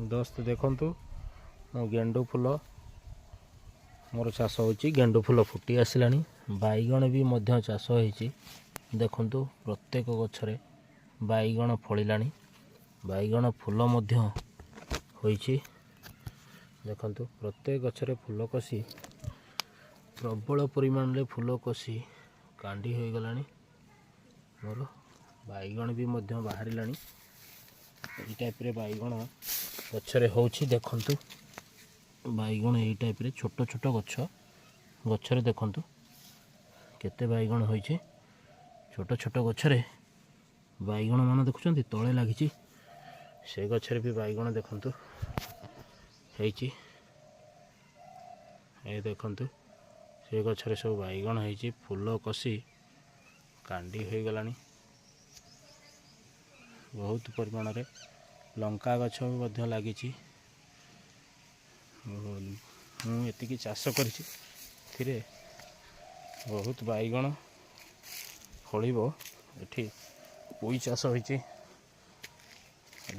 दोस्त देखंतु मो गेंडु फूल मोर चाष होची गेंडु फूल फुटी आसिलानी बैगण भी मध्य चाष होईची देखंतु प्रत्येक गछरे बैगण फलिलानी बैगण फूल मध्य होईची देखंतु प्रत्येक गछरे फूल कसी प्रबल परिमाण रे फूल कसी कांडी हो गलानी मोर बैगण भी मध्य बाहरिलानी এই টাইপ रे बैगण गछरे होची देखंतु बैगण এই टाइप रे छोट छोट गछरे देखंतु केते बैगण होईचे छोट छोट गछरे बैगण मान देखुचंती तळे लागिची से गछरे भी बैगण देखंतु हेची ए देखंतु से गछरे सब बैगण हेची फूल कसी कांडी हो गलानी बहुत परिमाण रे लंका गछ भी लगी मुझे चाष कर बहुत बैगण फल ये पोई चाष होती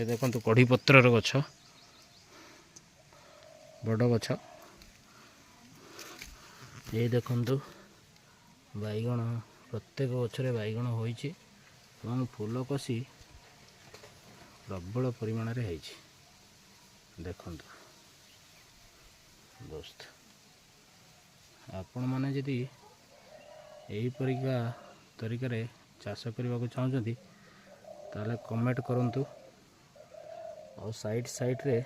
देखो कढ़ी पत्र गछ बड़ गछ ये देखु बैगण प्रत्येक गछरे बैगण होईची एवं फूल कसी प्रबल परिमाण रे है देखंतु दोस्त आपण माने जदि एही परिका तरीका रे चाष करबा को चाहउछंती ताले कमेंट करंतु और साइड रे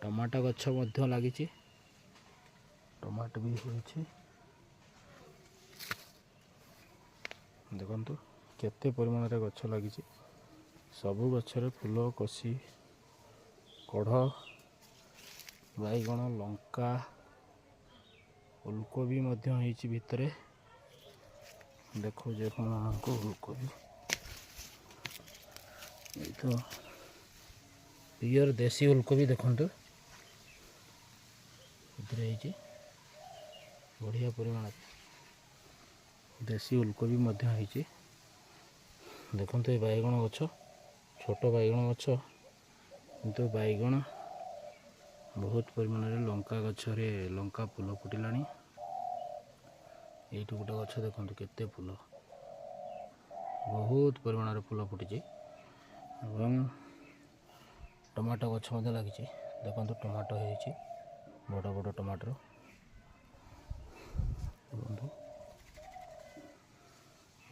टमाटो गछ मध्य लागिची टमाटो भी होईची देखंतु केते परिमाण रे गछ लागिची सबु गछरे फूल कसी कढ़ बैगण लंका फूलकोबी मध्य होईची भितरे देखो जे को फूलकोबी ये तो प्योर देसी फूलकोबी देखंतु भितरे होईची बढ़िया परिमाण देसी फूलकोबी मध्य होईची देखंतु ए बैगण गछ छोट बैगण गछ किंतु बैगण बहुत परिमाण रे लंका गछरे लंका फूल फुटिलानी एइटु गोटे गछ देखंतु केते फूल बहुत परिमाण रे फूल फुटिची एवं टमाटो गछ मध्ये लागिची देखंतु टमाटो हेची बड़ बड़ टमाटर देखंतु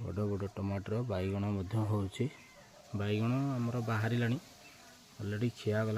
बड़ बड़ टमाटर बैगण मध्ये होची बैगण हमर बाहरिलानी ऑलरेडी खिया गला।